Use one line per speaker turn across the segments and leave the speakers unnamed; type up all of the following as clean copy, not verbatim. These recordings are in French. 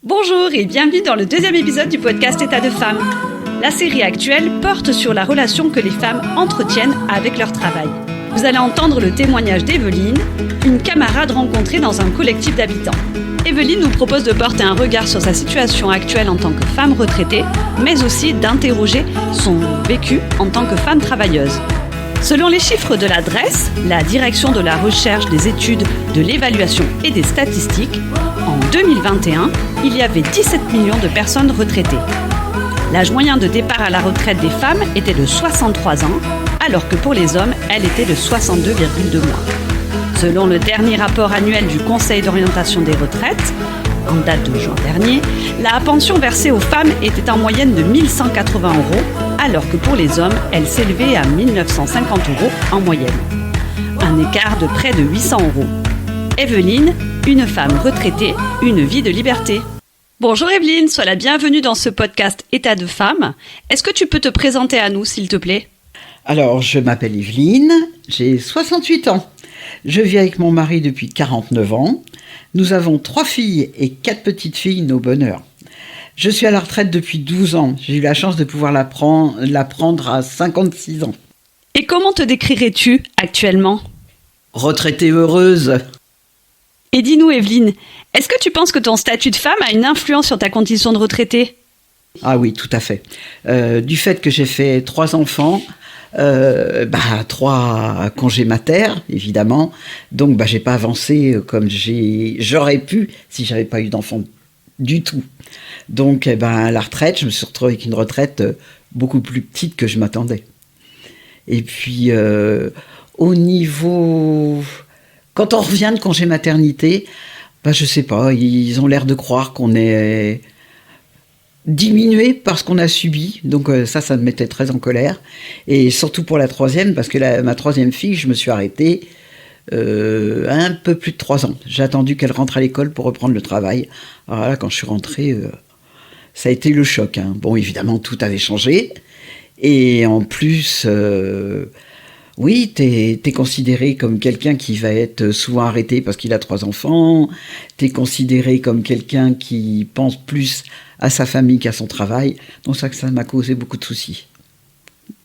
Bonjour et bienvenue dans le deuxième épisode du podcast État de femme. La série actuelle porte sur la relation que les femmes entretiennent avec leur travail. Vous allez entendre le témoignage d'Evelyne, une camarade rencontrée dans un collectif d'habitants. Evelyne nous propose de porter un regard sur sa situation actuelle en tant que femme retraitée, mais aussi d'interroger son vécu en tant que femme travailleuse. Selon les chiffres de la DREES, la Direction de la Recherche, des Études, de l'Évaluation et des Statistiques, en 2021, il y avait 17 millions de personnes retraitées. L'âge moyen de départ à la retraite des femmes était de 63 ans, alors que pour les hommes, elle était de 62,2 mois. Selon le dernier rapport annuel du Conseil d'orientation des retraites, en date de juin dernier, la pension versée aux femmes était en moyenne de 1 180 €, alors que pour les hommes, elle s'élevait à 1 950 € en moyenne. Un écart de près de 800 €. Evelyne, une femme retraitée, une vie de liberté. Bonjour Evelyne, sois la bienvenue dans ce podcast État de femme. Est-ce que tu peux te présenter à nous, s'il te plaît ?
Alors, je m'appelle Evelyne, j'ai 68 ans. Je vis avec mon mari depuis 49 ans. Nous avons 3 filles et 4 petites filles, nos bonheurs. Je suis à la retraite depuis 12 ans. J'ai eu la chance de pouvoir la prendre à 56 ans.
Et comment te décrirais-tu actuellement ?
Retraitée heureuse.
Et dis-nous Evelyne, est-ce que tu penses que ton statut de femme a une influence sur ta condition de retraitée ?
Ah oui, tout à fait. Du fait que j'ai fait 3 enfants, 3 congés mater, évidemment. Donc, j'ai pas avancé comme j'aurais pu si j'avais pas eu d'enfants du tout. Donc, à la retraite, je me suis retrouvée avec une retraite beaucoup plus petite que je m'attendais. Et puis, au niveau... Quand on revient de congé maternité, je sais pas, ils ont l'air de croire qu'on est diminué par ce qu'on a subi. Donc ça me mettait très en colère. Et surtout pour la 3e, parce que ma 3e fille, je me suis arrêtée un peu plus de 3 ans. J'ai attendu qu'elle rentre à l'école pour reprendre le travail. Alors là, quand je suis rentrée, ça a été le choc. Bon, évidemment, tout avait changé. Et en plus... Oui, t'es considéré comme quelqu'un qui va être souvent arrêté parce qu'il a 3 enfants. T'es considéré comme quelqu'un qui pense plus à sa famille qu'à son travail. Donc ça m'a causé beaucoup de soucis.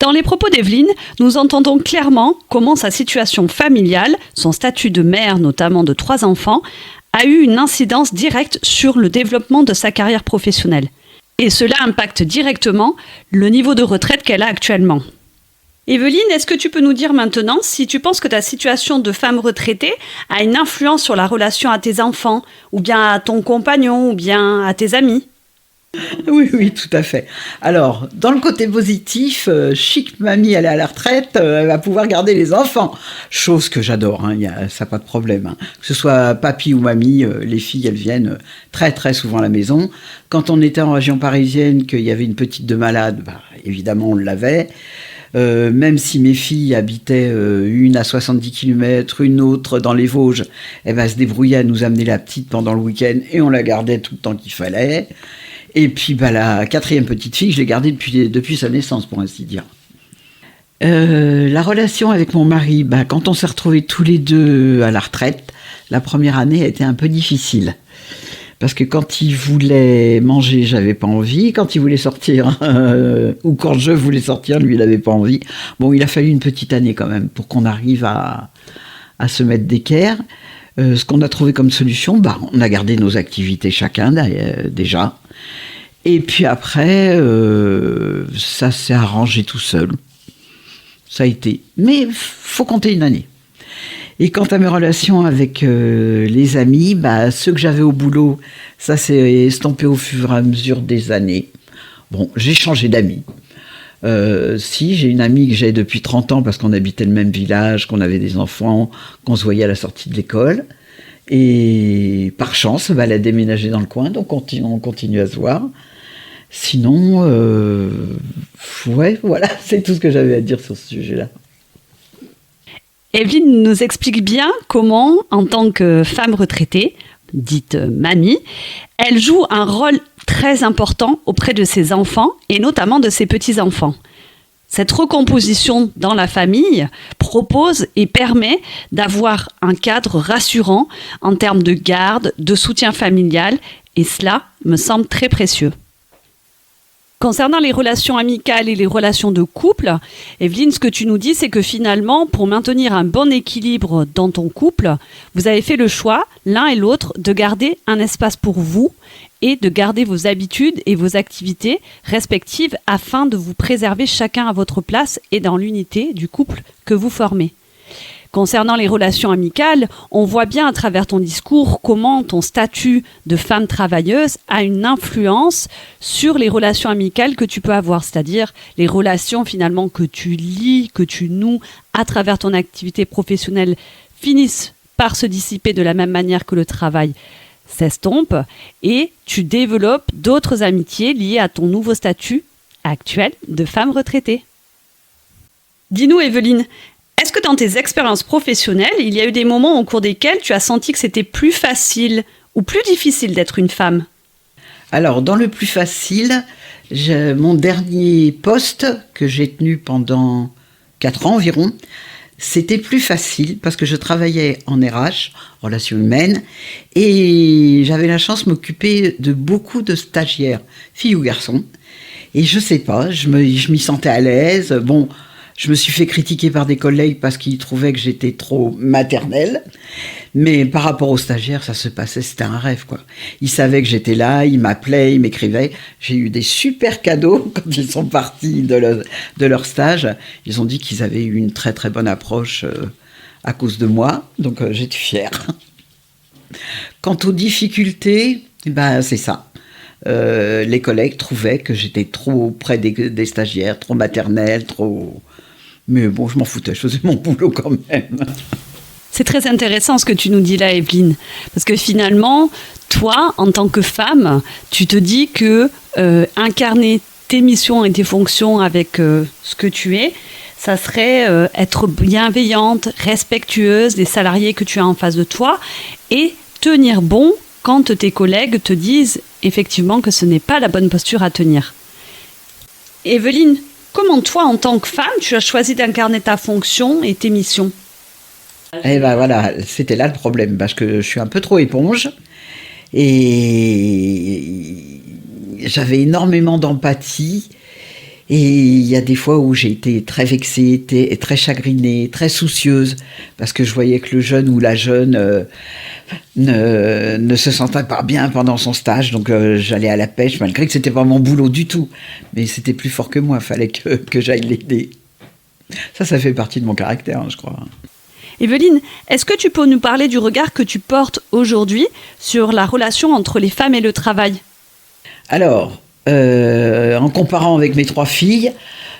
Dans les propos d'Evelyne, nous entendons clairement comment sa situation familiale, son statut de mère notamment de 3 enfants, a eu une incidence directe sur le développement de sa carrière professionnelle. Et cela impacte directement le niveau de retraite qu'elle a actuellement. Evelyne, est-ce que tu peux nous dire maintenant si tu penses que ta situation de femme retraitée a une influence sur la relation à tes enfants, ou bien à ton compagnon, ou bien à tes amis ?
Oui, tout à fait. Alors, dans le côté positif, chic mamie, elle est à la retraite, elle va pouvoir garder les enfants. Chose que j'adore, ça pas de problème. Que ce soit papy ou mamie, les filles, elles viennent très très souvent à la maison. Quand on était en région parisienne, qu'il y avait une petite de malade, évidemment on l'avait. Même si mes filles habitaient une à 70 km, une autre dans les Vosges, elle se débrouillait à nous amener la petite pendant le week-end et on la gardait tout le temps qu'il fallait. Et puis la 4e petite fille, je l'ai gardée depuis sa naissance, pour ainsi dire. La relation avec mon mari, quand on s'est retrouvés tous les deux à la retraite, la première année a été un peu difficile. Parce que quand il voulait manger, j'avais pas envie. Quand il voulait sortir, ou quand je voulais sortir, lui, il avait pas envie. Bon, il a fallu une petite année quand même pour qu'on arrive à se mettre d'équerre. Ce qu'on a trouvé comme solution, on a gardé nos activités chacun déjà. Et puis après, ça s'est arrangé tout seul. Ça a été. Mais faut compter une année. Et quant à mes relations avec les amis, ceux que j'avais au boulot, ça s'est estompé au fur et à mesure des années. Bon, j'ai changé d'amis. J'ai une amie que j'ai depuis 30 ans parce qu'on habitait le même village, qu'on avait des enfants, qu'on se voyait à la sortie de l'école. Et par chance, elle a déménagé dans le coin, donc on continue à se voir. Sinon, voilà, c'est tout ce que j'avais à dire sur ce sujet-là.
Evelyne nous explique bien comment, en tant que femme retraitée, dite mamie, elle joue un rôle très important auprès de ses enfants et notamment de ses petits-enfants. Cette recomposition dans la famille propose et permet d'avoir un cadre rassurant en termes de garde, de soutien familial, et cela me semble très précieux. Concernant les relations amicales et les relations de couple, Evelyne, ce que tu nous dis, c'est que finalement, pour maintenir un bon équilibre dans ton couple, vous avez fait le choix, l'un et l'autre, de garder un espace pour vous et de garder vos habitudes et vos activités respectives afin de vous préserver chacun à votre place et dans l'unité du couple que vous formez. Concernant les relations amicales, on voit bien à travers ton discours comment ton statut de femme travailleuse a une influence sur les relations amicales que tu peux avoir, c'est-à-dire les relations finalement que tu lies, que tu noues à travers ton activité professionnelle finissent par se dissiper de la même manière que le travail s'estompe et tu développes d'autres amitiés liées à ton nouveau statut actuel de femme retraitée. Dis-nous, Evelyne, est-ce que dans tes expériences professionnelles, il y a eu des moments au cours desquels tu as senti que c'était plus facile ou plus difficile d'être une femme ?
Alors, dans le plus facile, mon dernier poste que j'ai tenu pendant 4 ans environ, c'était plus facile parce que je travaillais en RH, relations humaines, et j'avais la chance de m'occuper de beaucoup de stagiaires, filles ou garçons. Et je sais pas, je m'y sentais à l'aise. Bon, je me suis fait critiquer par des collègues parce qu'ils trouvaient que j'étais trop maternelle. Mais par rapport aux stagiaires, ça se passait, c'était un rêve, quoi. Ils savaient que j'étais là, ils m'appelaient, ils m'écrivaient. J'ai eu des super cadeaux quand ils sont partis de leur stage. Ils ont dit qu'ils avaient eu une très très bonne approche à cause de moi. Donc j'étais fière. Quant aux difficultés, c'est ça. Les collègues trouvaient que j'étais trop près des stagiaires, trop maternelle, trop... Mais bon, je m'en foutais, je faisais mon boulot quand même.
C'est très intéressant ce que tu nous dis là, Evelyne, parce que finalement, toi, en tant que femme, tu te dis que incarner tes missions et tes fonctions avec ce que tu es, ça serait être bienveillante, respectueuse des salariés que tu as en face de toi et tenir bon quand tes collègues te disent effectivement que ce n'est pas la bonne posture à tenir. Evelyne, comment toi, en tant que femme, tu as choisi d'incarner ta fonction et tes missions ?
Et voilà, c'était là le problème, parce que je suis un peu trop éponge et j'avais énormément d'empathie. Et il y a des fois où j'ai été très vexée, très chagrinée, très soucieuse, parce que je voyais que le jeune ou la jeune ne se sentait pas bien pendant son stage, donc j'allais à la pêche, malgré que c'était pas mon boulot du tout. Mais c'était plus fort que moi, il fallait que j'aille l'aider. Ça fait partie de mon caractère, je crois.
Evelyne, est-ce que tu peux nous parler du regard que tu portes aujourd'hui sur la relation entre les femmes et le travail ?
Alors, en comparant avec mes 3 filles,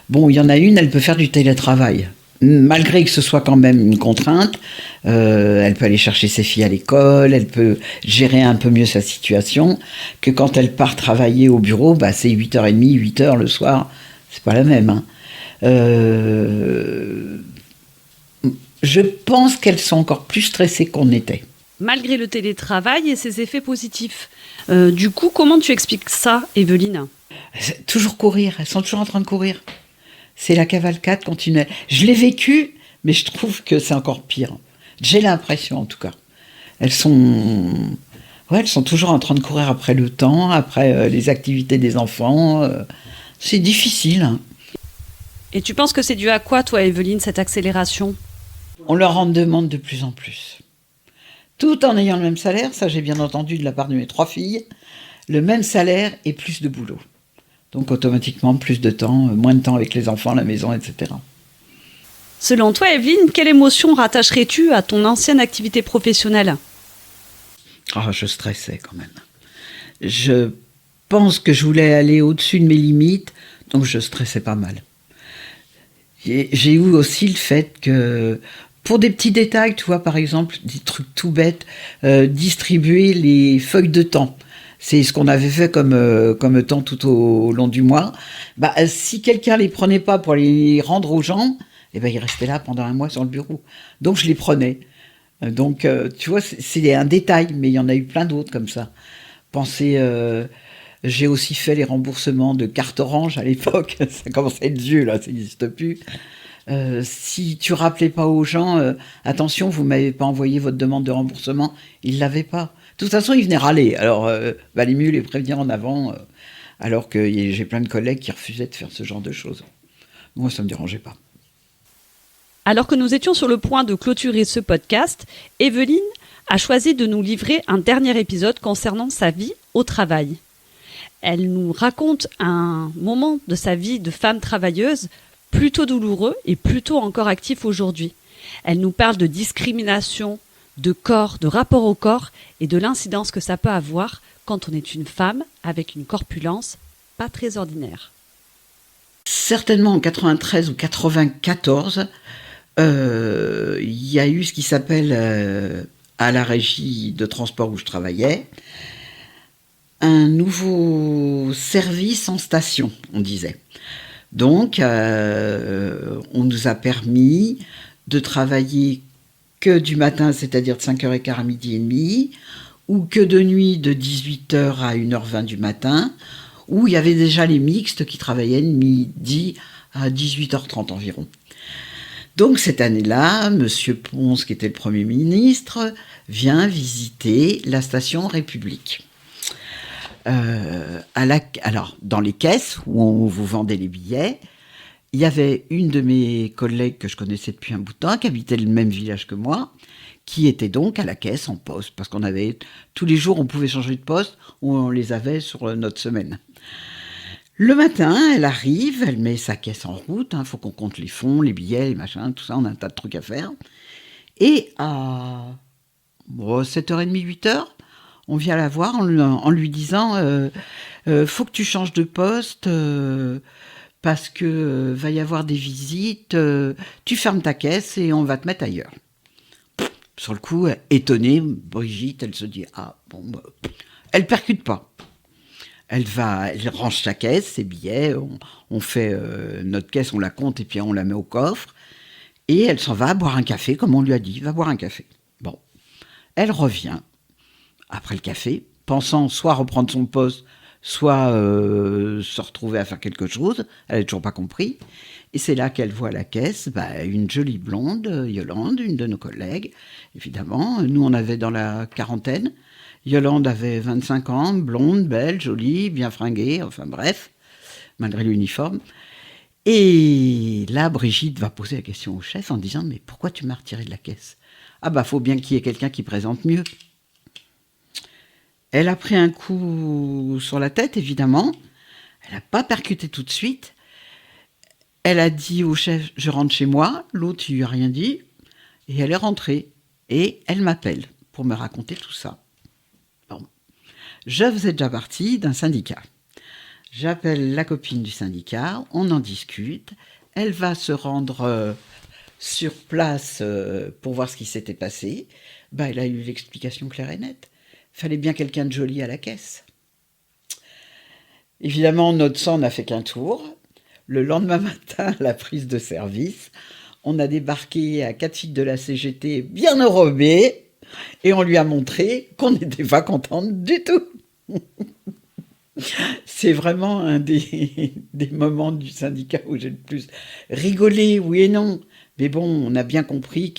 bon, il y en a une, elle peut faire du télétravail. Malgré que ce soit quand même une contrainte, elle peut aller chercher ses filles à l'école, elle peut gérer un peu mieux sa situation, que quand elle part travailler au bureau, c'est 8h30, 8h le soir, c'est pas la même. Hein. Je pense qu'elles sont encore plus stressées qu'on était.
Malgré le télétravail et ses effets positifs. Du coup, comment tu expliques ça, Evelyne ?
Toujours courir, elles sont toujours en train de courir. C'est la cavalcade continuelle. Je l'ai vécu, mais je trouve que c'est encore pire. J'ai l'impression, en tout cas. Elles sont toujours en train de courir après le temps, après les activités des enfants. C'est difficile. Hein.
Et tu penses que c'est dû à quoi, toi, Evelyne, cette accélération ?
On leur en demande de plus en plus. Tout en ayant le même salaire, ça j'ai bien entendu de la part de mes 3 filles, le même salaire et plus de boulot. Donc automatiquement, plus de temps, moins de temps avec les enfants, la maison, etc.
Selon toi, Evelyne, quelle émotion rattacherais-tu à ton ancienne activité professionnelle ?
Je stressais quand même. Je pense que je voulais aller au-dessus de mes limites, donc je stressais pas mal. J'ai eu aussi le fait que, pour des petits détails, tu vois, par exemple, des trucs tout bêtes, distribuer les feuilles de temps. C'est ce qu'on avait fait comme temps tout au long du mois. Si quelqu'un les prenait pas pour les rendre aux gens, ils restaient là pendant un mois sur le bureau. Donc je les prenais. Donc tu vois, c'est un détail, mais il y en a eu plein d'autres comme ça. Penser J'ai aussi fait les remboursements de carte Orange à l'époque. Ça commence à être vieux, là, ça n'existe plus. Si tu rappelais pas aux gens, attention, vous m'avez pas envoyé votre demande de remboursement, ils l'avaient pas. De toute façon, ils venaient râler. Alors, valait mieux les prévenir en avant, alors que j'ai plein de collègues qui refusaient de faire ce genre de choses. Moi, ça me dérangeait pas.
Alors que nous étions sur le point de clôturer ce podcast, Evelyne a choisi de nous livrer un dernier épisode concernant sa vie au travail. Elle nous raconte un moment de sa vie de femme travailleuse plutôt douloureux et plutôt encore actif aujourd'hui. Elle nous parle de discrimination, de corps, de rapport au corps et de l'incidence que ça peut avoir quand on est une femme avec une corpulence pas très ordinaire.
Certainement en 93 ou 94, il y a eu ce qui s'appelle, à la régie de transport où je travaillais, un nouveau service en station, on disait. Donc, on nous a permis de travailler que du matin, c'est-à-dire de 5h15 à midi et demi, ou que de nuit de 18h à 1h20 du matin, où il y avait déjà les mixtes qui travaillaient de midi à 18h30 environ. Donc cette année-là, M. Pons, qui était le Premier ministre, vient visiter la station République. Alors, dans les caisses où on vous vendait les billets, il y avait une de mes collègues que je connaissais depuis un bout de temps, qui habitait le même village que moi, qui était donc à la caisse en poste, parce qu'on avait tous les jours, on pouvait changer de poste, ou on les avait sur notre semaine. Le matin, elle arrive, elle met sa caisse en route, faut qu'on compte les fonds, les billets, les machins, tout ça, on a un tas de trucs à faire. Et à 7h30, 8h, on vient la voir en lui disant faut que tu changes de poste parce que va y avoir des visites, tu fermes ta caisse et on va te mettre ailleurs. Sur le coup, étonnée, Brigitte, elle se dit elle percute pas. Elle range sa caisse, ses billets, on fait notre caisse, on la compte et puis on la met au coffre. Et elle s'en va boire un café, comme on lui a dit, va boire un café. Bon, elle revient après le café, pensant soit reprendre son poste, soit se retrouver à faire quelque chose. Elle n'a toujours pas compris. Et c'est là qu'elle voit à la caisse une jolie blonde, Yolande, une de nos collègues. Évidemment, nous on avait dans la quarantaine. Yolande avait 25 ans, blonde, belle, jolie, bien fringuée, enfin bref, malgré l'uniforme. Et là, Brigitte va poser la question au chef en disant « Mais pourquoi tu m'as retiré de la caisse ?»« Faut bien qu'il y ait quelqu'un qui présente mieux. » Elle a pris un coup sur la tête, évidemment. Elle n'a pas percuté tout de suite. Elle a dit au chef « Je rentre chez moi ». L'autre, il lui a rien dit. Et elle est rentrée. Et elle m'appelle pour me raconter tout ça. Bon. Je faisais déjà partie d'un syndicat. J'appelle la copine du syndicat, on en discute. Elle va se rendre sur place pour voir ce qui s'était passé. Elle a eu l'explication claire et nette. Fallait bien quelqu'un de joli à la caisse. Évidemment, notre sang n'a fait qu'un tour. Le lendemain matin, à la prise de service, on a débarqué à 4 filles de la CGT bien enrobées et on lui a montré qu'on n'était pas contente du tout. C'est vraiment un des moments du syndicat où j'ai le plus rigolé, oui et non. Mais bon, on a bien compris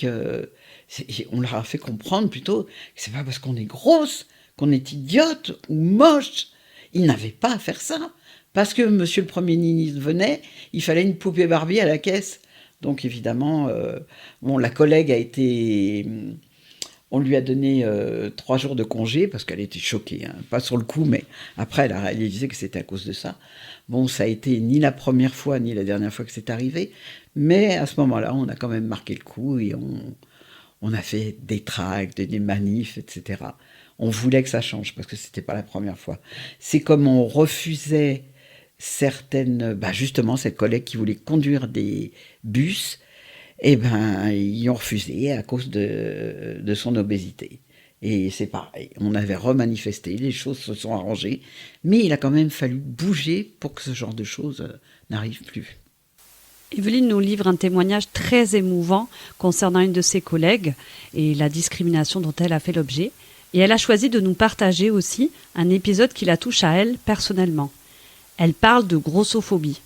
on leur a fait comprendre plutôt que c'est pas parce qu'on est grosse, qu'on est idiote ou moche. Ils n'avaient pas à faire ça. Parce que monsieur le Premier ministre venait, il fallait une poupée Barbie à la caisse. Donc évidemment, la collègue a été... On lui a donné 3 jours de congé parce qu'elle était choquée, pas sur le coup, mais après elle a réalisé que c'était à cause de ça. Ça a été ni la première fois ni la dernière fois que c'est arrivé, mais à ce moment-là, on a quand même marqué le coup et on a fait des tracts, des manifs, etc. On voulait que ça change parce que c'était pas la première fois. C'est comme on refusait certaines, justement cette collègue qui voulait conduire des bus. Ils ont refusé à cause de son obésité. Et c'est pareil, on avait remanifesté, les choses se sont arrangées, mais il a quand même fallu bouger pour que ce genre de choses n'arrive plus.
Evelyne nous livre un témoignage très émouvant concernant une de ses collègues et la discrimination dont elle a fait l'objet. Et elle a choisi de nous partager aussi un épisode qui la touche à elle personnellement. Elle parle de grossophobie.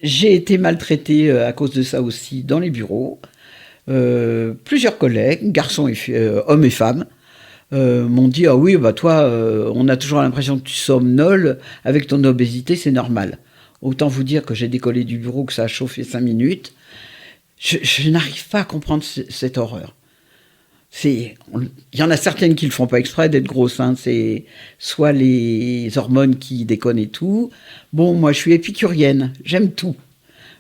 J'ai été maltraitée à cause de ça aussi dans les bureaux. Plusieurs collègues, garçons et hommes et femmes, m'ont dit « Ah oui, bah toi, on a toujours l'impression que tu somnoles, avec ton obésité, c'est normal. » Autant vous dire que j'ai décollé du bureau, que ça a chauffé 5 minutes. Je n'arrive pas à comprendre cette horreur. Il y en a certaines qui ne le font pas exprès d'être grosses. Hein. C'est soit les hormones qui déconnent et tout. Bon, moi, je suis épicurienne. J'aime tout.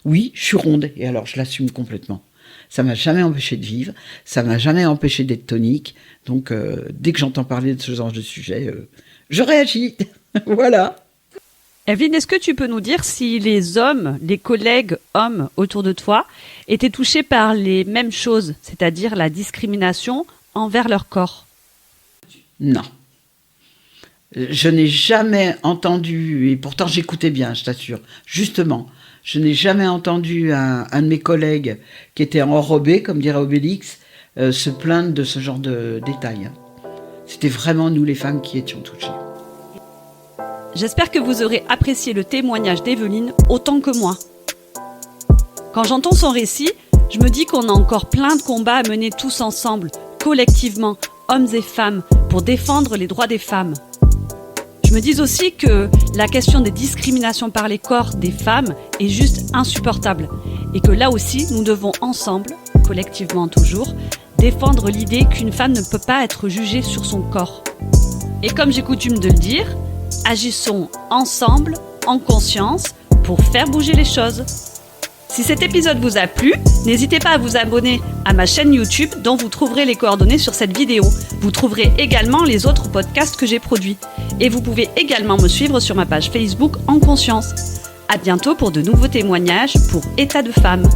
Oui, je suis ronde. Et alors, je l'assume complètement. Ça m'a jamais empêché de vivre. Ça m'a jamais empêché d'être tonique. Donc, dès que j'entends parler de ce genre de sujet, je réagis. Voilà.
Evelyne, est-ce que tu peux nous dire si les hommes, les collègues hommes autour de toi, étaient touchés par les mêmes choses, c'est-à-dire la discrimination envers leur corps?
Non. Je n'ai jamais entendu, et pourtant j'écoutais bien, je t'assure, justement, je n'ai jamais entendu un de mes collègues qui était enrobé, comme dirait Obélix, se plaindre de ce genre de détails. C'était vraiment nous les femmes qui étions touchées.
J'espère que vous aurez apprécié le témoignage d'Evelyne autant que moi. Quand j'entends son récit, je me dis qu'on a encore plein de combats à mener tous ensemble, collectivement, hommes et femmes, pour défendre les droits des femmes. Je me dis aussi que la question des discriminations par les corps des femmes est juste insupportable et que là aussi, nous devons ensemble, collectivement toujours, défendre l'idée qu'une femme ne peut pas être jugée sur son corps. Et comme j'ai coutume de le dire, agissons ensemble, en conscience, pour faire bouger les choses. Si cet épisode vous a plu, n'hésitez pas à vous abonner à ma chaîne YouTube dont vous trouverez les coordonnées sur cette vidéo. Vous trouverez également les autres podcasts que j'ai produits. Et vous pouvez également me suivre sur ma page Facebook En Conscience. À bientôt pour de nouveaux témoignages pour État de Femme.